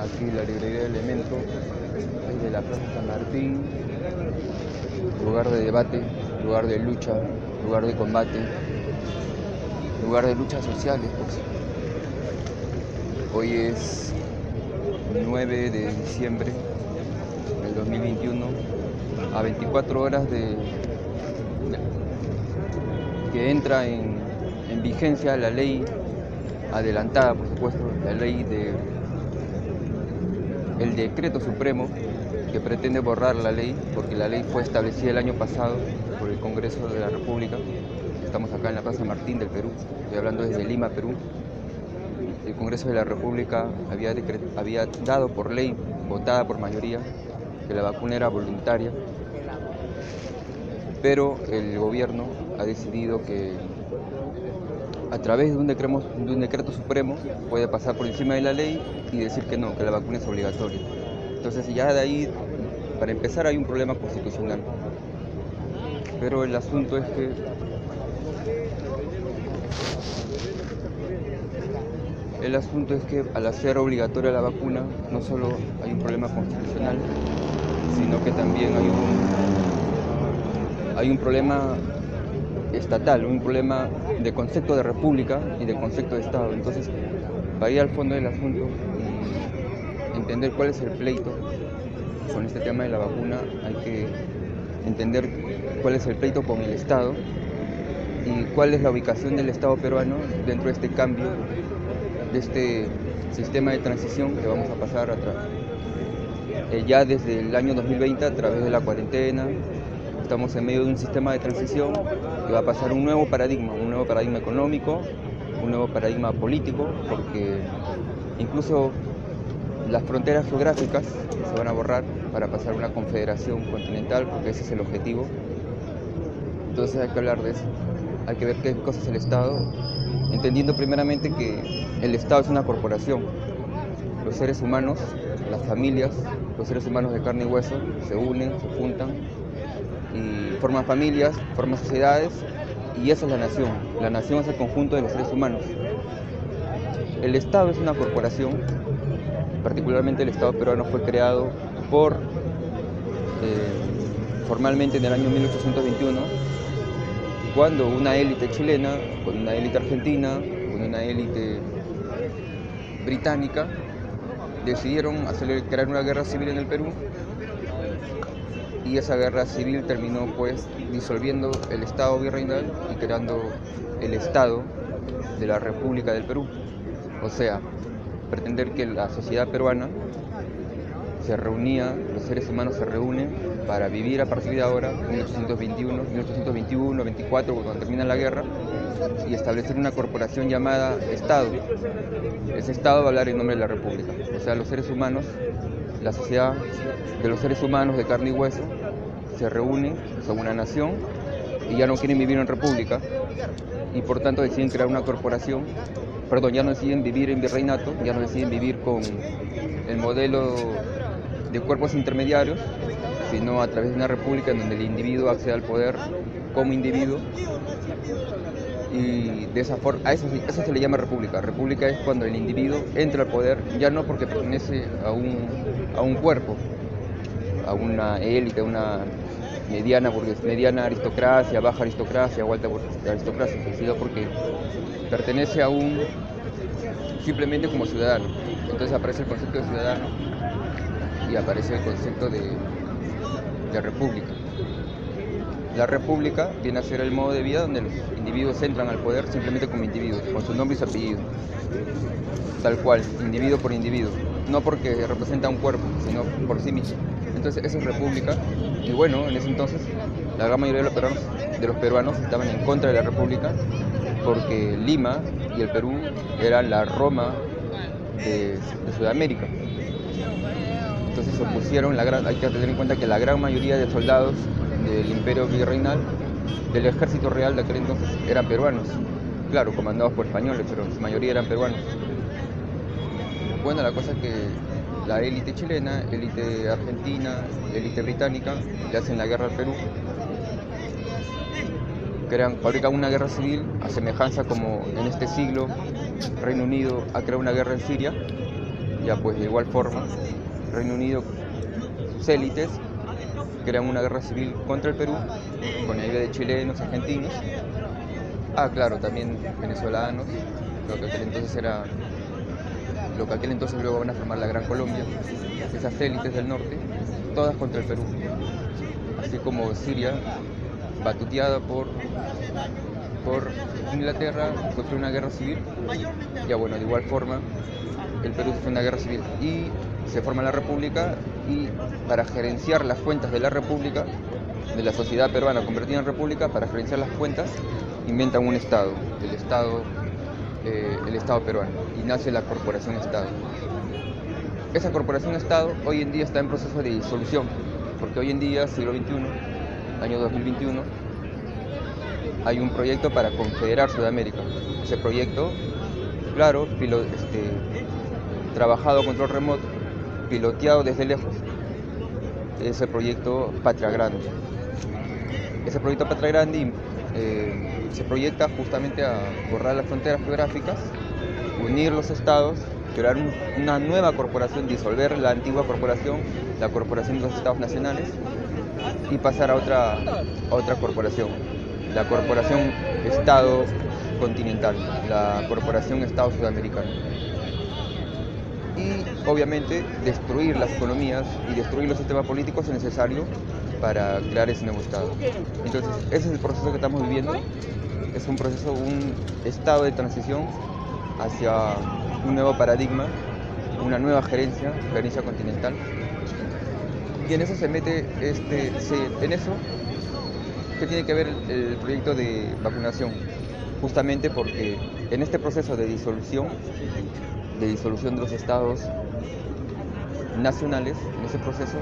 Aquí la librería de Elemento, es de la Plaza San Martín, lugar de debate, lugar de lucha, lugar de combate, lugar de luchas sociales, pues. Hoy es 9 de diciembre del 2021, a 24 horas que entra en vigencia la ley adelantada, por supuesto, la ley el decreto supremo que pretende borrar la ley, porque la ley fue establecida el año pasado por el Congreso de la República. Estamos acá en la Plaza Martín del Perú, estoy hablando desde Lima, Perú. El Congreso de la República había dado por ley, votada por mayoría, que la vacuna era voluntaria, pero el gobierno ha decidido que a través de un decreto supremo puede pasar por encima de la ley y decir que no, que la vacuna es obligatoria. Entonces ya de ahí, para empezar, hay un problema constitucional. Pero el asunto es que al hacer obligatoria la vacuna, no solo hay un problema constitucional, sino que también hay un problema estatal, un problema de concepto de república y de concepto de Estado. Entonces, para ir al fondo del asunto y entender cuál es el pleito con este tema de la vacuna, hay que entender cuál es el pleito con el Estado y cuál es la ubicación del Estado peruano dentro de este cambio, de este sistema de transición que vamos a pasar ya desde el año 2020 a través de la cuarentena. Estamos en medio de un sistema de transición que va a pasar un nuevo paradigma económico, un nuevo paradigma político, porque incluso las fronteras geográficas se van a borrar para pasar a una confederación continental, porque ese es el objetivo. Entonces hay que hablar de eso, hay que ver qué cosa es el Estado, entendiendo primeramente que el Estado es una corporación. Los seres humanos, las familias, los seres humanos de carne y hueso se unen, se juntan y forman familias, forman sociedades, y esa es la nación. La nación es el conjunto de los seres humanos. El Estado es una corporación, particularmente el Estado peruano fue creado formalmente en el año 1821, cuando una élite chilena, con una élite argentina, con una élite británica, decidieron crear una guerra civil en el Perú, y esa guerra civil terminó pues disolviendo el Estado virreinal y creando el Estado de la República del Perú. O sea, pretender que la sociedad peruana se reunía, los seres humanos se reúnen para vivir a partir de ahora, 1821, 1824, cuando termina la guerra, y establecer una corporación llamada Estado. Ese Estado va a hablar en nombre de la República. O sea, los seres humanos, la sociedad de los seres humanos de carne y hueso, se reúnen, son una nación y ya no quieren vivir en república, y por tanto deciden crear una corporación, ya no deciden vivir en virreinato, ya no deciden vivir con el modelo de cuerpos intermediarios, sino a través de una república en donde el individuo accede al poder como individuo, y de esa forma, eso se le llama república. República es cuando el individuo entra al poder, ya no porque pertenece a un cuerpo, a una élite, a una mediana aristocracia, baja aristocracia o alta aristocracia, sino porque pertenece simplemente como ciudadano. Entonces aparece el concepto de ciudadano y aparece el concepto de república. La república viene a ser el modo de vida donde los individuos entran al poder simplemente como individuos, con su nombre y su apellido, tal cual, individuo por individuo, no porque representa un cuerpo, sino por sí mismo. Entonces eso es república, y bueno, en ese entonces la gran mayoría de los peruanos estaban en contra de la república, porque Lima y el Perú eran la Roma de Sudamérica. Entonces se opusieron, hay que tener en cuenta que la gran mayoría de soldados del imperio virreinal, del ejército real de aquel entonces, eran peruanos, claro, comandados por españoles, pero su mayoría eran peruanos. Bueno, la cosa es que la élite chilena, élite argentina, élite británica, le hacen la guerra al Perú, fabrican una guerra civil, a semejanza como en este siglo Reino Unido ha creado una guerra en Siria, Ya pues de igual forma, Reino Unido, sus élites crean una guerra civil contra el Perú, con ayuda de chilenos, argentinos, claro, también venezolanos, lo que aquel entonces era, lo que aquel entonces luego van a formar la Gran Colombia, esas élites del norte, todas contra el Perú, así como Siria, batuteada por Inglaterra, sufrió una guerra civil. Ya bueno, de igual forma, el Perú sufrió una guerra civil y se forma la República, y para gerenciar las cuentas de la República, de la sociedad peruana convertida en República, para gerenciar las cuentas, inventan un Estado, el Estado peruano, y nace la Corporación Estado. Esa Corporación Estado hoy en día está en proceso de disolución, porque hoy en día, siglo XXI, año 2021, hay un proyecto para confederar Sudamérica. Ese proyecto, claro, trabajado a control remoto, piloteado desde lejos, ese proyecto Patria Grande. Ese proyecto Patria Grande se proyecta justamente a borrar las fronteras geográficas, unir los estados, crear una nueva corporación, disolver la antigua corporación, la Corporación de los Estados Nacionales, y pasar a otra corporación, la Corporación Estado Continental, la Corporación Estado Sudamericano. Y obviamente destruir las economías y destruir los sistemas políticos es necesario para crear ese nuevo Estado. Entonces, ese es el proceso que estamos viviendo. Es un proceso, un estado de transición hacia un nuevo paradigma, una nueva gerencia continental. Y en eso se mete, en eso, ¿qué tiene que ver el proyecto de vacunación? Justamente porque en este proceso de disolución de los estados nacionales, en ese proceso,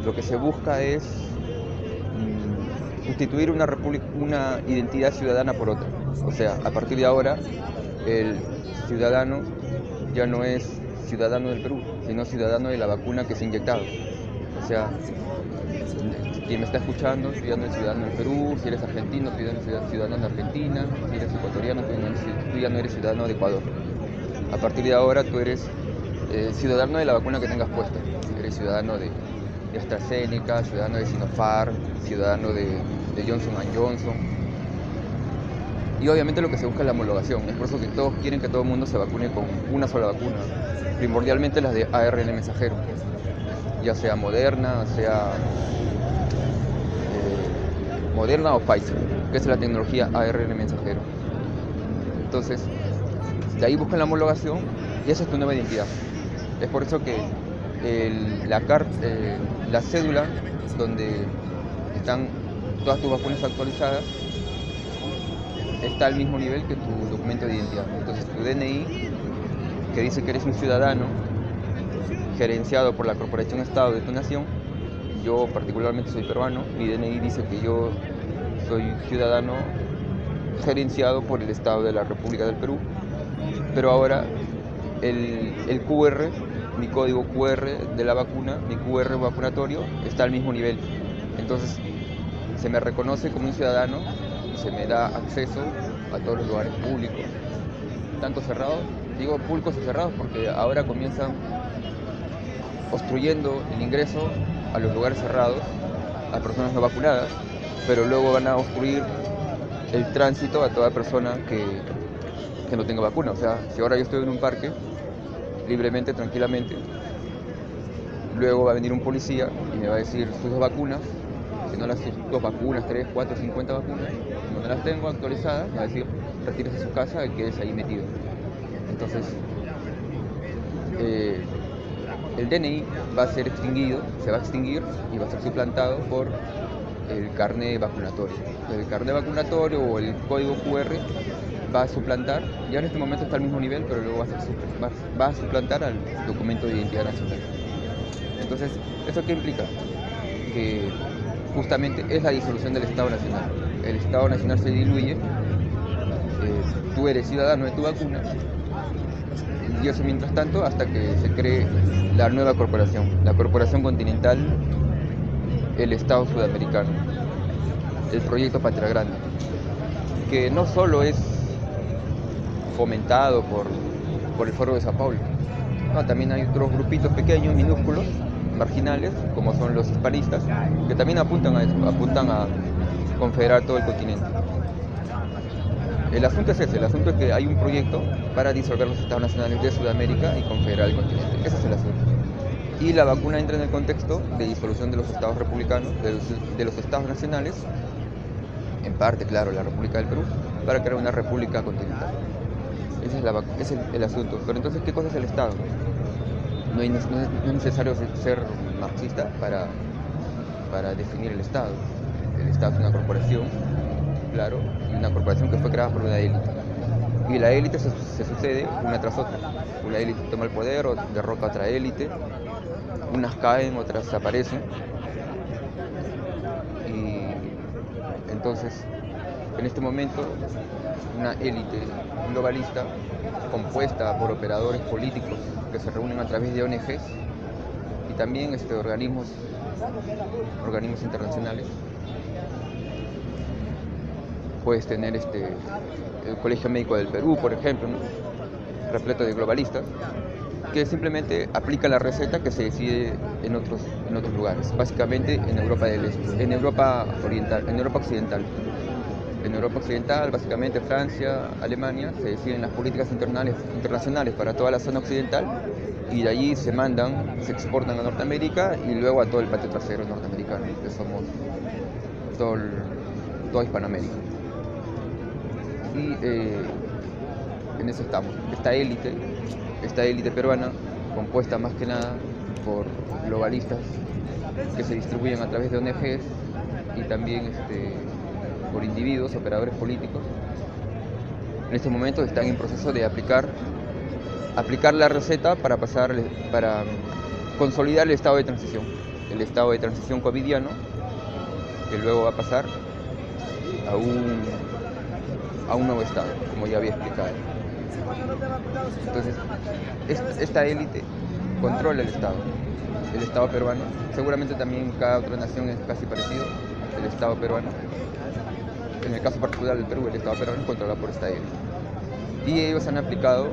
lo que se busca es sustituir una identidad ciudadana por otra. O sea, a partir de ahora, el ciudadano ya no es ciudadano del Perú, sino ciudadano de la vacuna que se ha inyectado. O sea, quien me está escuchando, tú ya no eres ciudadano del Perú; si eres argentino, tú ya no eres ciudadano de Argentina; si eres ecuatoriano, tú ya no eres ciudadano de Ecuador. A partir de ahora tú eres ciudadano de la vacuna que tengas puesta. Eres ciudadano de AstraZeneca, ciudadano de Sinopharm, ciudadano de Johnson & Johnson. Y obviamente lo que se busca es la homologación. Es por eso que todos quieren que todo el mundo se vacune con una sola vacuna, primordialmente las de ARN mensajero, ya sea Moderna, Moderna o Pfizer, que es la tecnología ARN mensajero. Entonces, de ahí buscan la homologación y esa es tu nueva identidad. Es por eso que la cédula donde están todas tus vacunas actualizadas está al mismo nivel que tu documento de identidad. Entonces tu DNI, que dice que eres un ciudadano gerenciado por la Corporación Estado de tu nación, yo particularmente soy peruano, mi DNI dice que yo soy ciudadano gerenciado por el Estado de la República del Perú, pero ahora el QR, mi código QR de la vacuna, mi QR vacunatorio, está al mismo nivel. Entonces se me reconoce como un ciudadano y se me da acceso a todos los lugares públicos, tanto cerrados, digo públicos y cerrados porque ahora comienzan obstruyendo el ingreso a los lugares cerrados a personas no vacunadas, pero luego van a obstruir el tránsito a toda persona que no tenga vacuna. O sea, si ahora yo estoy en un parque libremente, tranquilamente, luego va a venir un policía y me va a decir sus 2 vacunas, si no las 2 vacunas, 3, 4, 50 vacunas, como no las tengo actualizadas, me va a decir retírese a su casa y quédese ahí metido. Entonces, el DNI va a ser extinguido, se va a extinguir y va a ser suplantado por el carnet vacunatorio. El carnet vacunatorio o el código QR va a suplantar, ya en este momento está al mismo nivel, pero luego va a suplantar al documento de identidad nacional. Entonces, ¿eso qué implica? Que justamente es la disolución del Estado Nacional. El Estado Nacional se diluye, tú eres ciudadano de tu vacuna, y eso mientras tanto hasta que se cree la nueva corporación, la Corporación Continental, el Estado Sudamericano, el proyecto Patria Grande, que no solo es fomentado por el Foro de Sao Paulo, No, también hay otros grupitos pequeños, minúsculos, marginales, como son los hispanistas, que también apuntan a eso, apuntan a confederar todo el continente. El asunto es ese, el asunto es que hay un proyecto para disolver los estados nacionales de Sudamérica y confederar el continente. Ese es el asunto. Y la vacuna entra en el contexto de disolución de los estados republicanos, de los estados nacionales, en parte, claro, la República del Perú, para crear una república continental. Ese es el asunto. Pero entonces, ¿qué cosa es el Estado? No es necesario ser marxista para definir el Estado. El Estado es una corporación, claro, y una corporación que fue creada por una élite. Y la élite se sucede una tras otra. Una élite toma el poder o derroca a otra élite, unas caen, otras aparecen. Y entonces, en este momento, una élite globalista compuesta por operadores políticos que se reúnen a través de ONGs y también organismos internacionales. Puedes tener el Colegio Médico del Perú, por ejemplo, ¿no? Repleto de globalistas, que simplemente aplica la receta que se decide en otros lugares, básicamente en Europa del Este, en Europa Oriental, en Europa Occidental. En Europa Occidental, básicamente Francia, Alemania, se deciden las políticas internacionales para toda la zona occidental y de allí se exportan a Norteamérica y luego a todo el patio trasero norteamericano, que somos toda Hispanoamérica. Y en eso estamos. Esta élite peruana, compuesta más que nada por globalistas que se distribuyen a través de ONGs y también por individuos, operadores políticos, en este momento están en proceso de aplicar la receta para consolidar el estado de transición covidiano, que luego va a pasar a un nuevo estado, como ya había explicado. Entonces, esta élite controla el estado peruano. Seguramente también cada otra nación es casi parecido, el estado peruano. En el caso particular del Perú, el estado peruano es controlado por esta élite. Y ellos han aplicado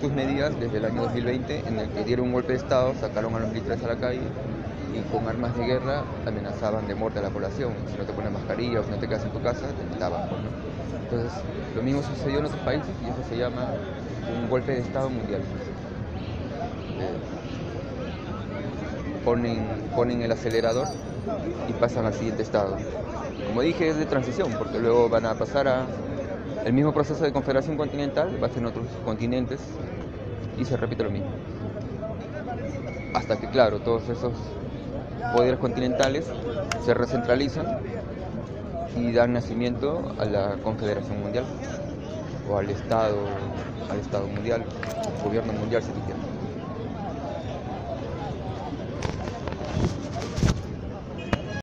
sus medidas desde el año 2020, en el que dieron un golpe de estado, sacaron a los militares a la calle y con armas de guerra amenazaban de muerte a la población. Si no te pones mascarilla o si no te quedas en tu casa, te mataban, ¿no? Entonces, lo mismo sucedió en otros países y eso se llama un golpe de estado mundial. Ponen el acelerador y pasan al siguiente estado. Como dije, es de transición, porque luego van a pasar a el mismo proceso de confederación continental, va a ser en otros continentes y se repite lo mismo. Hasta que, claro, todos esos poderes continentales se recentralizan y dan nacimiento a la Confederación Mundial o al Estado mundial, gobierno mundial si tú quieres.